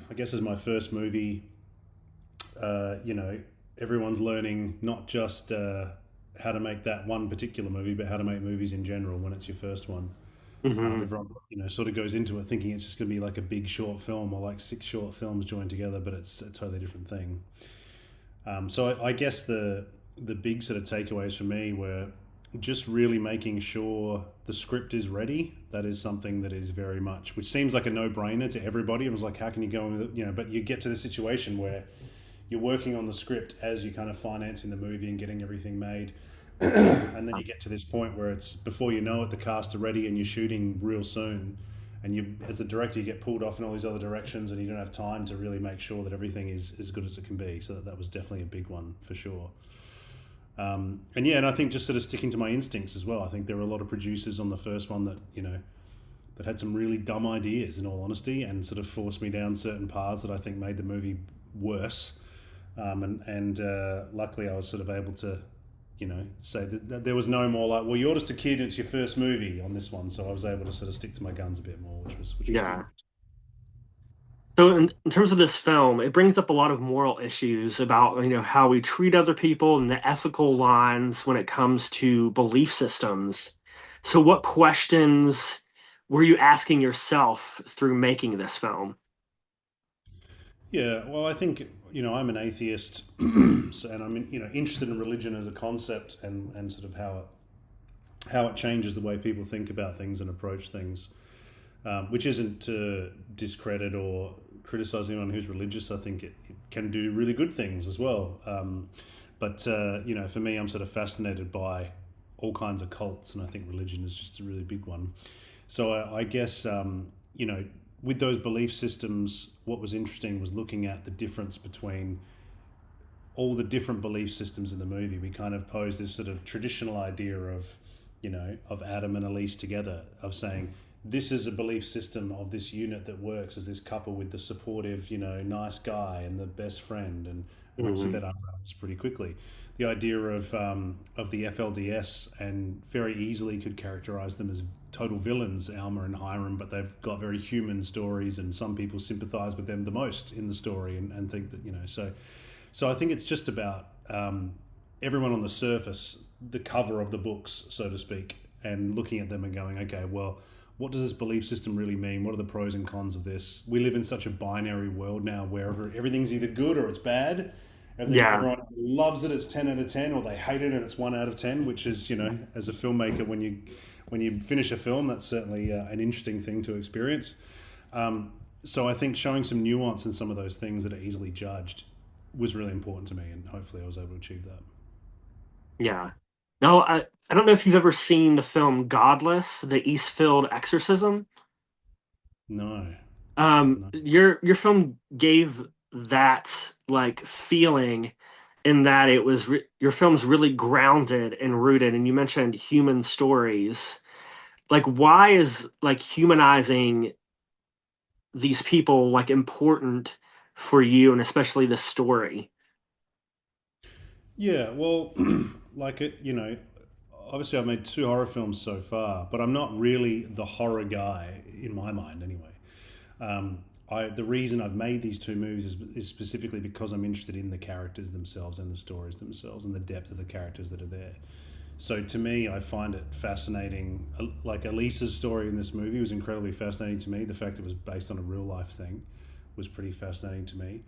I guess as my first movie, you know, everyone's learning not just how to make that one particular movie, but how to make movies in general when it's your first one. Hmm. Everyone, sort of goes into it thinking it's just going to be like a big short film or like six short films joined together, but it's a totally different thing. So I guess the big sort of takeaways for me were just really making sure the script is ready. That is something that is very much, which seems like a no brainer to everybody. It was like, how can you go in with it? But you get to the situation where you're working on the script as you're kind of financing the movie and getting everything made. And then you get to this point where it's before you know it, the cast are ready and you're shooting real soon. And you, as a director, you get pulled off in all these other directions, and you don't have time to really make sure that everything is as good as it can be. So that was definitely a big one for sure. And yeah, and I think just sort of sticking to my instincts as well. I think there were a lot of producers on the first one that that had some really dumb ideas, in all honesty, and sort of forced me down certain paths that I think made the movie worse. And luckily, I was sort of able to, say that there was no more like, well, you're just a kid, and it's your first movie on this one. So I was able to sort of stick to my guns a bit more, which was good. Yeah. So in terms of this film, it brings up a lot of moral issues about, how we treat other people and the ethical lines when it comes to belief systems. So what questions were you asking yourself through making this film? Yeah, well, I think I'm an atheist, so, and I'm interested in religion as a concept and sort of how it changes the way people think about things and approach things, which isn't to discredit or criticize anyone who's religious. I think it can do really good things as well. But for me, I'm sort of fascinated by all kinds of cults, and I think religion is just a really big one. So I guess with those belief systems, what was interesting was looking at the difference between all the different belief systems in the movie. We kind of pose this sort of traditional idea of, of Adam and Elise together, of saying this is a belief system of this unit that works as this couple with the supportive, nice guy and the best friend, and obviously Hmm. that unravels pretty quickly. The idea of the FLDS, and very easily could characterize them as total villains, Alma and Hiram, but they've got very human stories, and some people sympathize with them the most in the story, and think that so I think it's just about everyone on the surface, the cover of the books, so to speak, and looking at them and going, okay, well, what does this belief system really mean? What are the pros and cons of this? We live in such a binary world now where everything's either good or it's bad. Yeah. Everyone loves it, it's 10 out of 10, or they hate it and it's 1 out of 10, which is, as a filmmaker, when you finish a film, that's certainly an interesting thing to experience. So I think showing some nuance in some of those things that are easily judged was really important to me, and hopefully I was able to achieve that. Yeah. No, I don't know if you've ever seen the film Godless, the Eastfield Exorcism. No, no. Your film gave that like feeling in that your film's really grounded and rooted, and you mentioned human stories. Like, why is like humanizing these people like important for you, and especially the story? Yeah, well, obviously I've made two horror films so far, but I'm not really the horror guy in my mind anyway. The reason I've made these two movies is specifically because I'm interested in the characters themselves and the stories themselves and the depth of the characters that are there. So to me, I find it fascinating. Like Elisa's story in this movie was incredibly fascinating to me. The fact it was based on a real life thing was pretty fascinating to me.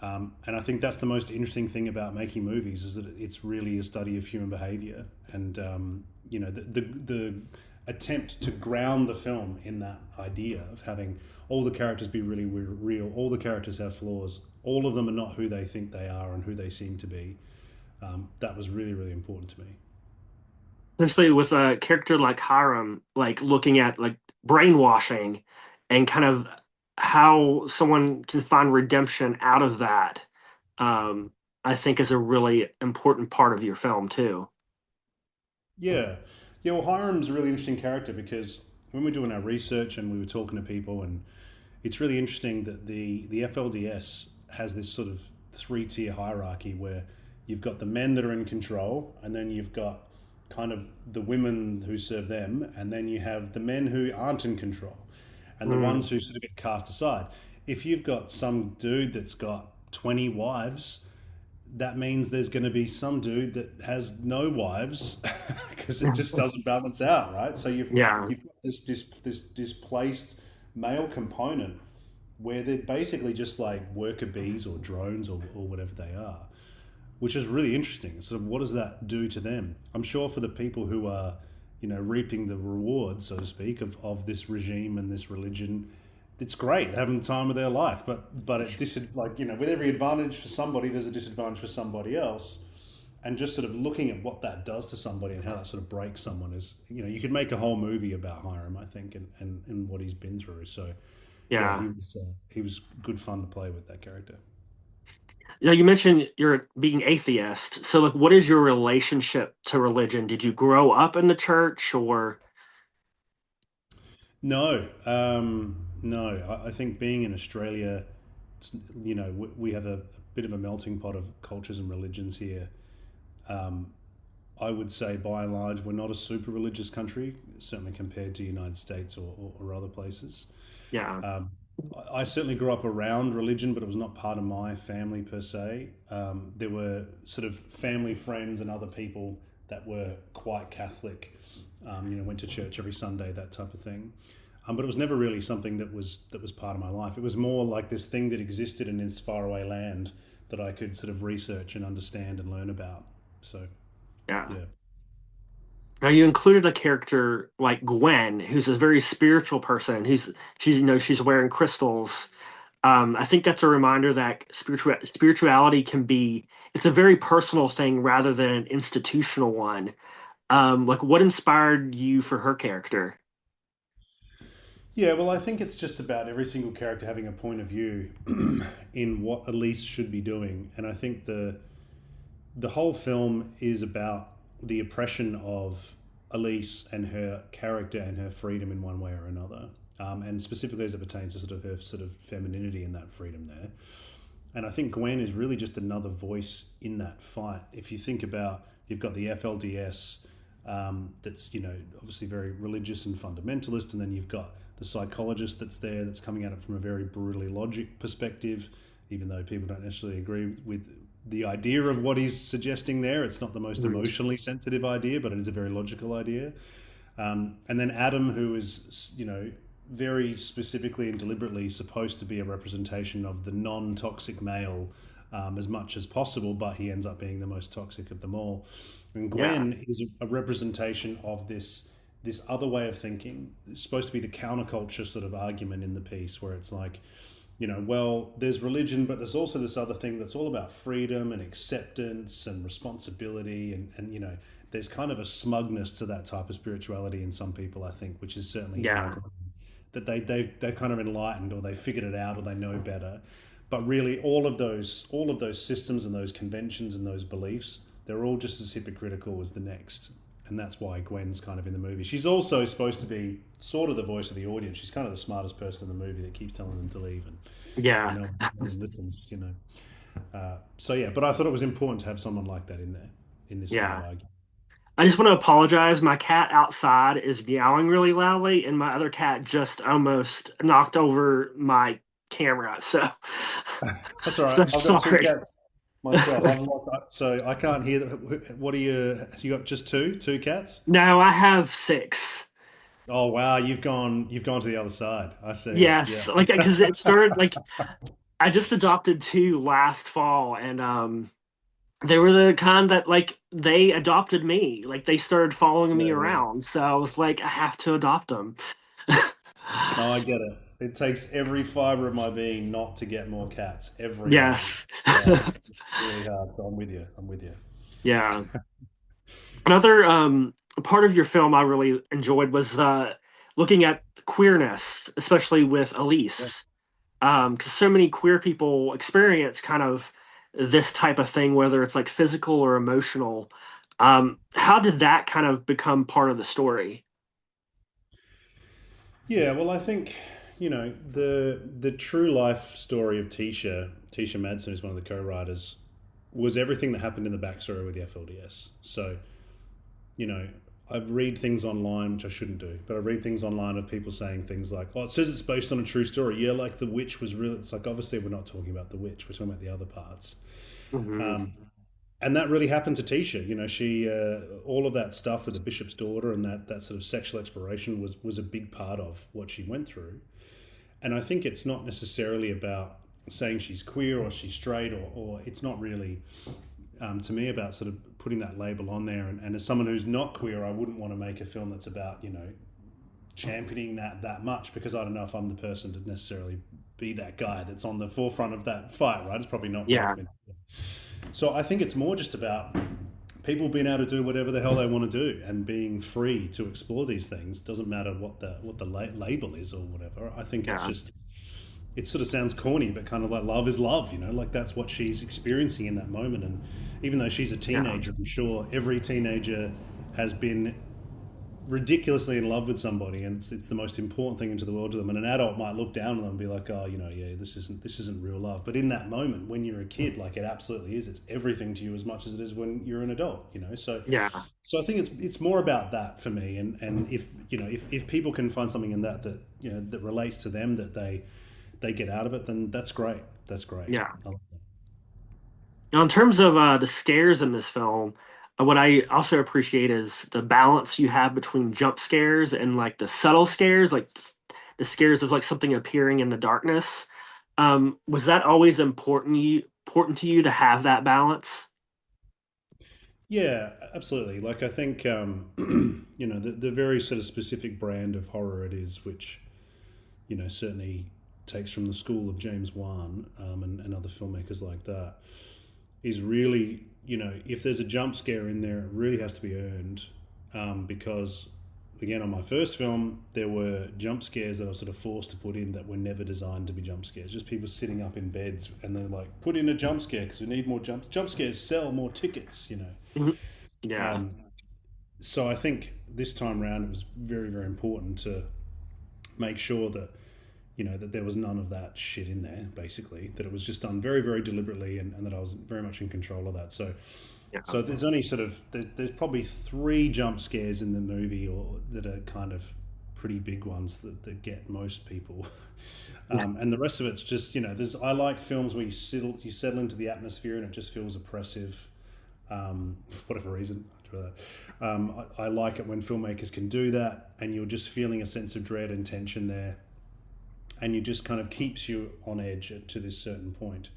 And I think that's the most interesting thing about making movies is that it's really a study of human behavior, and the attempt to ground the film in that idea of having all the characters be really real, all the characters have flaws, all of them are not who they think they are and who they seem to be. That was really, really important to me. Especially with a character like Hiram, like looking at like brainwashing and kind of how someone can find redemption out of that, um, I think is a really important part of your film too. Yeah, yeah. Well, Hiram's a really interesting character because when we're doing our research and we were talking to people, and it's really interesting that the FLDS has this sort of three-tier hierarchy where you've got the men that are in control, and then you've got kind of the women who serve them, and then you have the men who aren't in control, and the Mm, ones who sort of get cast aside. if you've got some dude that's got 20 wives, that means there's going to be some dude that has no wives because it just doesn't balance out, right? So Yeah. you've got this displaced male component where they're basically just like worker bees or drones or whatever they are, which is really interesting. So what does that do to them? I'm sure for the people who are, reaping the rewards, so to speak, of this regime and this religion, it's great having the time of their life. But like with every advantage for somebody, there's a disadvantage for somebody else. And just sort of looking at what that does to somebody and how that sort of breaks someone is, you could make a whole movie about Hiram, I think, and what he's been through. So yeah, Yeah. he was good fun to play with that character. Now you mentioned you're being atheist. So like what is your relationship to religion? Did you grow up in the church or No, no. I think being in Australia, we have a bit of a melting pot of cultures and religions here. Um, I would say by and large, we're not a super religious country, certainly compared to the United States or other places. yeah. Um, I certainly grew up around religion, but it was not part of my family per se. There were sort of family friends and other people that were quite Catholic. Went to church every Sunday, that type of thing. But it was never really something that was part of my life. It was more like this thing that existed in this faraway land that I could sort of research and understand and learn about. So Yeah. yeah. Now you included a character like Gwen, who's a very spiritual person. She's wearing crystals. I think that's a reminder that spirituality can be it's a very personal thing rather than an institutional one. Like what inspired you for her character? Yeah, well, I think it's just about every single character having a point of view in what Elise should be doing, and I think the whole film is about the oppression of Elise and her character and her freedom in one way or another, and specifically as it pertains to sort of her sort of femininity and that freedom there. And I think Gwen is really just another voice in that fight. If you think about, you've got the FLDS, that's obviously very religious and fundamentalist, and then you've got the psychologist that's there that's coming at it from a very brutally logic perspective, even though people don't necessarily agree with the idea of what he's suggesting there. It's not the most Right. emotionally sensitive idea, but it is a very logical idea. And then Adam, who is, very specifically and deliberately supposed to be a representation of the non toxic male as much as possible, but he ends up being the most toxic of them all. And Yeah. Gwen is a representation of this other way of thinking. It's supposed to be the counterculture sort of argument in the piece where it's like, well, there's religion, but there's also this other thing that's all about freedom and acceptance and responsibility. And there's kind of a smugness to that type of spirituality in some people, I think, which is certainly in Yeah. Gwen, that they're kind of enlightened or they figured it out or they know better. But really, all of those systems and those conventions and those beliefs, they're all just as hypocritical as the next. And that's why Gwen's kind of in the movie. She's also supposed to be sort of the voice of the audience. She's kind of the smartest person in the movie that keeps telling them to leave, and Yeah. no one listens. So yeah, but I thought it was important to have someone like that in there in this kind of Yeah. argument. I just want to apologize. My cat outside is meowing really loudly, and my other cat just almost knocked over my camera. So, That's all right. so I've got two sorry. cats myself. I've locked up, so I can't hear. What are you? You got just two cats? No, I have six. Oh wow, you've gone to the other side. I see. Yeah. Yes, like because it started like I just adopted two last fall, and they were the kind that like they adopted me. Like they started following me Yeah, yeah. around, so I was like, I have to adopt them. No, I get it. It takes every fiber of my being not to get more cats. Every one. Yes. It's really hard. So I'm with you. I'm with you. Yeah. Another part of your film I really enjoyed was looking at queerness, especially with Yeah. Elise, because so many queer people experience kind of this type of thing, whether it's like physical or emotional. How did that kind of become part of the story? Yeah, well, I think the true life story of Tisha Madsen, who's one of the co-writers, was everything that happened in the backstory with the FLDS. So, you know, I read things online, which I shouldn't do, but I read things online of people saying things like, "Oh, it says it's based on a true story." Yeah, like the witch was real. It's like obviously we're not talking about the witch; we're talking about the other parts. Hmm. Um, and that really happened to Tisha. You know, she all of that stuff with the bishop's daughter and that sort of sexual exploration was a big part of what she went through. And I think it's not necessarily about saying she's queer or she's straight or it's not really to me about sort of putting that label on there. And as someone who's not queer, I wouldn't want to make a film that's about championing that much because I don't know if I'm the person to necessarily be that guy that's on the forefront of that fight. Right? It's probably not Yeah, both men. So I think it's more just about people being able to do whatever the hell they want to do and being free to explore these things. Doesn't matter what the label is or whatever. I think it's yeah, just it sort of sounds corny, but kind of like love is love, like that's what she's experiencing in that moment. And even though she's a yeah, teenager, I'm sure every teenager has been ridiculously in love with somebody, and it's the most important thing into the world to them. And an adult might look down on them and be like, oh, yeah, this isn't real love. But in that moment, when you're a kid, like it absolutely is. It's everything to you as much as it is when you're an adult. yeah, So I think it's more about that for me. And if people can find something in that relates to them that they get out of it, then that's great. That's great. yeah. I like that. Now, in terms of the scares in this film, what I also appreciate is the balance you have between jump scares and like the subtle scares, like the scares of like something appearing in the darkness. Was that always important to you to have that balance? Yeah, absolutely. Like I think the very sort of specific brand of horror it is, which certainly takes from the school of James Wan and other filmmakers like that, is really if there's a jump scare in there, it really has to be earned because again on my first film there were jump scares that I was sort of forced to put in that were never designed to be jump scares, just people sitting up in beds and they're like, put in a jump scare because we need more jump scares, sell more tickets. Mhm. Yeah, um, so I think this time around it was very, very important to make sure that that there was none of that shit in there, basically, that it was just done very, very deliberately, and that I was very much in control of that. So yeah, there's only sort of there's probably three jump scares in the movie, or that are kind of pretty big ones that get most people. And the rest of it's just there's I like films where you settle into the atmosphere and it just feels oppressive, for whatever reason. I like it when filmmakers can do that, and you're just feeling a sense of dread and tension there, and you just kind of keeps you on edge to this certain point.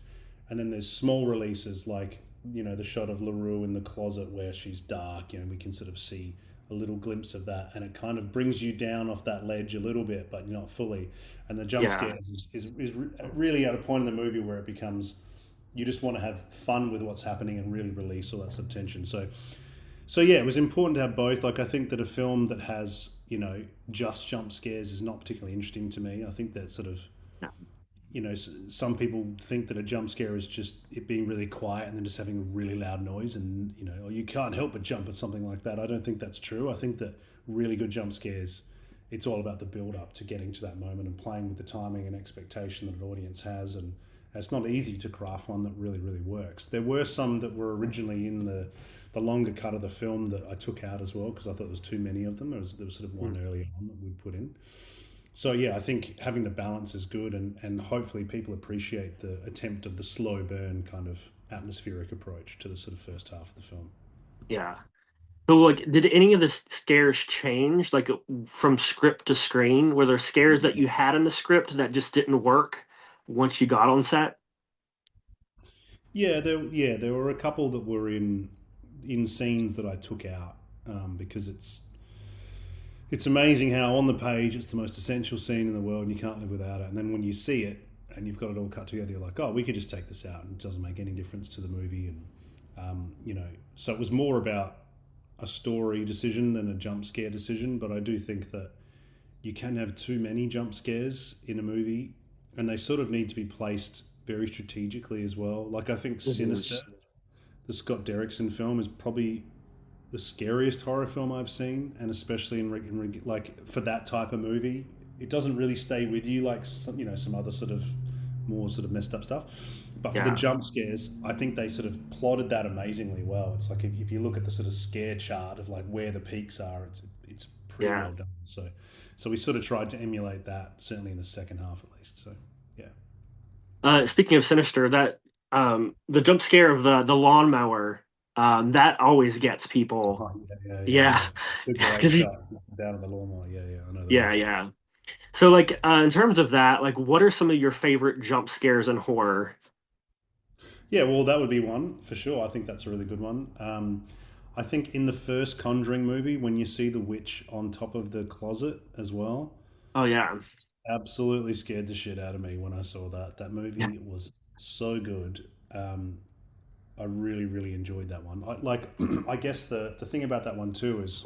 And then there's small releases like the shot of LaRue in the closet where she's dark. We can sort of see a little glimpse of that, and it kind of brings you down off that ledge a little bit, but not fully. And the jump yeah, scares is really at a point in the movie where it becomes you just want to have fun with what's happening and really release all that sort of tension. So yeah, it was important to have both. Like I think that a film that has just jump scares is not particularly interesting to me. I think that sort of yeah, some people think that a jump scare is just it being really quiet and then just having a really loud noise, and or you can't help but jump at something like that. I don't think that's true. I think that really good jump scares, it's all about the build up to getting to that moment and playing with the timing and expectation that an audience has. And it's not easy to craft one that really, really works. There were some that were originally in the longer cut of the film that I took out as well because I thought there was too many of them. There was sort of one mm, earlier on that we'd put in. So yeah, I think having the balance is good, and hopefully people appreciate the attempt of the slow burn kind of atmospheric approach to the sort of first half of the film. yeah. So, like, did any of the scares change, like, from script to screen? Were there scares that you had in the script that just didn't work once you got on set? Yeah, there were a couple that were in scenes that I took out because it's amazing how on the page it's the most essential scene in the world and you can't live without it. And then when you see it and you've got it all cut together, you're like, oh, we could just take this out and it doesn't make any difference to the movie. And so it was more about a story decision than a jump scare decision. But I do think that you can have too many jump scares in a movie, and they sort of need to be placed very strategically as well. Like I think Mhm. Sinister, the Scott Derrickson film, is probably the scariest horror film I've seen, and especially like for that type of movie, it doesn't really stay with you like some other sort of more sort of messed up stuff. But for the Yeah. jump scares, I think they sort of plotted that amazingly well. It's like if you look at the sort of scare chart of like where the peaks are, it's pretty Yeah. well done. So we sort of tried to emulate that certainly in the second half at least. So yeah. Speaking of sinister, that the jump scare of the lawnmower, that always gets people. Oh, Yeah, yeah. The great because shot down on the lawnmower. Yeah, I know that yeah, one. yeah. So like in terms of that, like what are some of your favorite jump scares in horror? Yeah, well, that would be one for sure. I think that's a really good one. I think in the first Conjuring movie, when you see the witch on top of the closet as well, Oh yeah. absolutely scared the shit out of me when I saw that. That movie was so good. I really, really enjoyed that one. I guess the thing about that one too is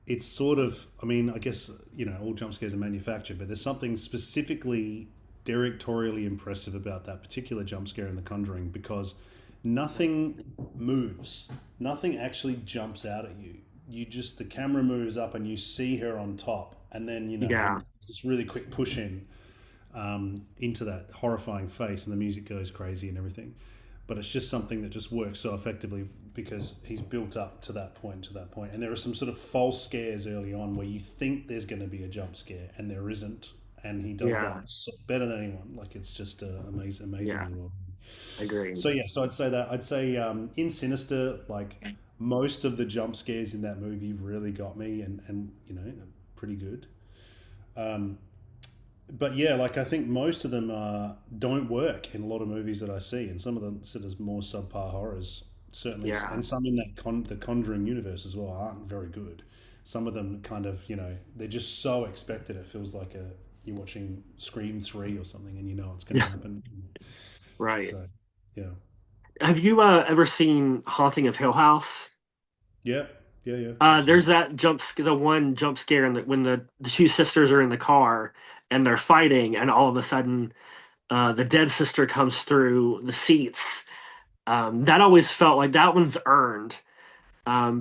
it's sort of, I mean, I guess, all jump scares are manufactured, but there's something specifically directorially impressive about that particular jump scare in The Conjuring because nothing moves. Nothing actually jumps out at you. The camera moves up and you see her on top. And then, Yeah. this really quick push in into that horrifying face, and the music goes crazy and everything. But it's just something that just works so effectively because he's built up to that point. And there are some sort of false scares early on where you think there's going to be a jump scare and there isn't. And he does Yeah. that better than anyone. Like it's just Yeah. amazingly well. Agreed. So yeah, so I'd say that I'd say in Sinister, like most of the jump scares in that movie really got me, and pretty good. Um, but yeah, like I think most of them don't work in a lot of movies that I see, and some of them sort of more subpar horrors certainly, Yeah. and some in the Conjuring universe as well aren't very good. Some of them kind of they're just so expected. It feels like you're watching Scream 3 or something, and you know it's going to Yeah. happen. Right. So yeah, Have you ever seen Haunting of Hill House? yeah, yeah. I've seen There's it. that the one jump scare in when the two sisters are in the car and they're fighting, and all of a sudden, the dead sister comes through the seats. That always felt like that one's earned,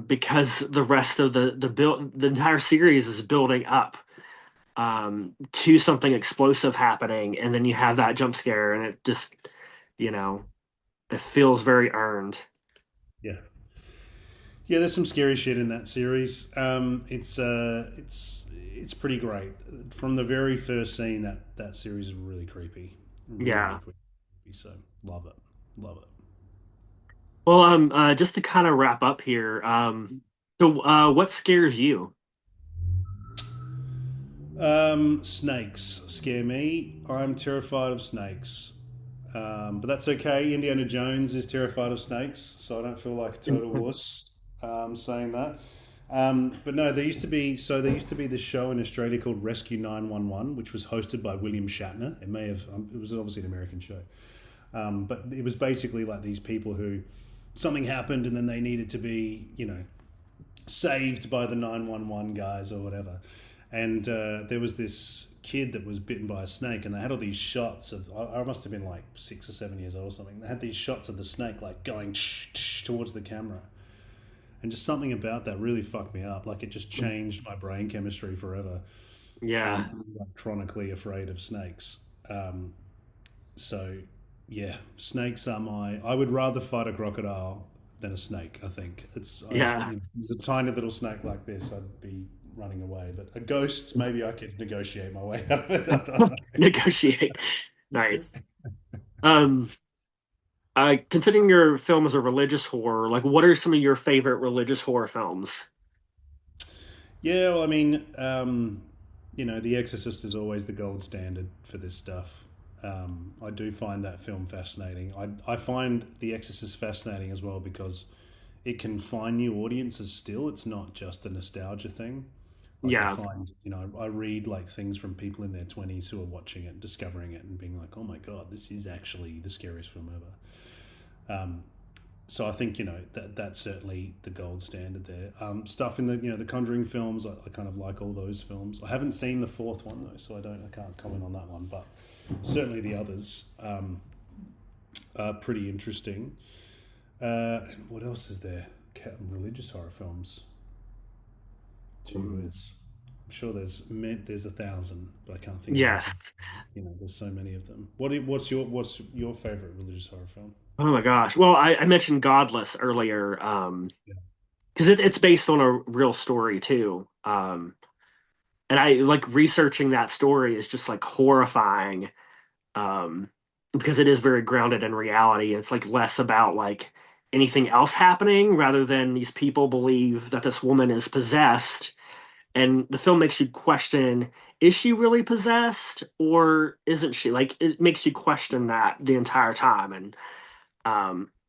because the rest of the entire series is building up to something explosive happening, and then you have that jump scare, and it just, you know, it feels very earned. Yeah. Yeah, there's some scary shit in that series. It's pretty great. From the very first scene, that series is really creepy, really Yeah. creepy. So love it, love it. Well, just to kind of wrap up here, so what scares you? Snakes scare me. I'm terrified of snakes, but that's okay. Indiana Jones is terrified of snakes, so I don't feel like a total wuss saying that. But no, there used to be this show in Australia called Rescue 911, which was hosted by William Shatner. It was obviously an American show, but it was basically like these people who something happened and then they needed to be saved by the 911 guys or whatever. And there was this kid that was bitten by a snake, and they had all these shots of. I must have been like 6 or 7 years old or something. They had these shots of the snake like going towards the camera, and just something about that really fucked me up. Like it just changed my brain chemistry forever. Yeah, I'm like chronically afraid of snakes. Um, so yeah, snakes are my. I would rather fight a crocodile than a snake. I think yeah, there's a tiny little snake like this, I'd be running away. But a ghost, maybe I could negotiate my way out of it. I don't know. negotiate. Nice. Um, considering your film is a religious horror, like what are some of your favorite religious horror films? Yeah, well, I mean, The Exorcist is always the gold standard for this stuff. I do find that film fascinating. I find The Exorcist fascinating as well because it can find new audiences still. It's not just a nostalgia thing. Like I Yeah, find, I read like things from people in their 20s who are watching it, discovering it, and being like, oh my God, this is actually the scariest film ever. So I think that's certainly the gold standard there. Stuff in the Conjuring films, I kind of like all those films. I haven't seen the fourth one though, so I can't comment on that one. But certainly the others are pretty interesting. And what else is there? Religious horror films. Gee whiz. I'm sure there's a thousand, but I can't think of anything. yes. there's so many of them. What's your favorite religious horror film? Oh my gosh. Well, I mentioned Godless earlier, Yeah, because it's based on a real story too. And I like researching that story is just like horrifying, um, because it is very grounded in reality. It's like less about like anything else happening rather than these people believe that this woman is possessed. And the film makes you question, is she really possessed or isn't she? Like it makes you question that the entire time. And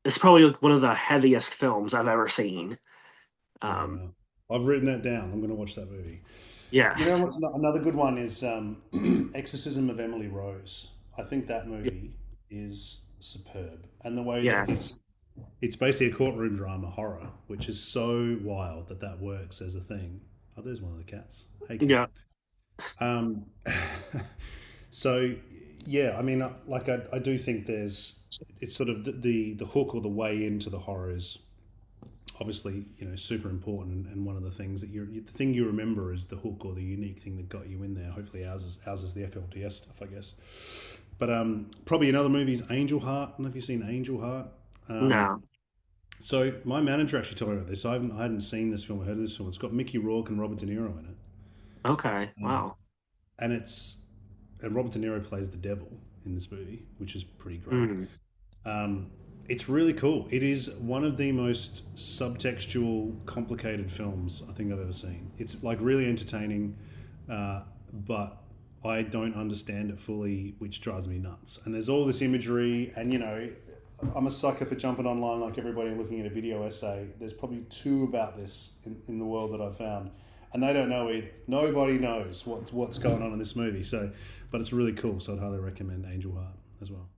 it's probably like one of the heaviest films I've ever seen. yeah, Um, wow. I've written that down. I'm going to watch that movie. yes. What's another good one is Exorcism of Emily Rose. I think that movie is superb, and the way that Yes. it's basically a courtroom drama horror, which is so wild that that works as a thing. Oh, there's one of the cats. Hey, cat. Yeah. Um, so yeah, I mean, I do think it's sort of the hook or the way into the horror is obviously super important, and one of the things that the thing you remember is the hook or the unique thing that got you in there. Hopefully ours is the FLDS stuff, I guess. But probably another movie is Angel Heart. I don't know if you've seen Angel Heart. Um, No. so my manager actually told me about this. I hadn't seen this film or heard of this film. It's got Mickey Rourke and Robert De Niro in it, Okay. um, Wow. and Robert De Niro plays the devil in this movie, which is pretty great. Mm. Um, it's really cool. It is one of the most subtextual, complicated films I think I've ever seen. It's like really entertaining, but I don't understand it fully, which drives me nuts. And there's all this imagery, and I'm a sucker for jumping online like everybody and looking at a video essay. There's probably two about this in the world that I've found, and they don't know either. Nobody knows what's going on in this movie. So, but it's really cool. So I'd highly recommend Angel Heart as well.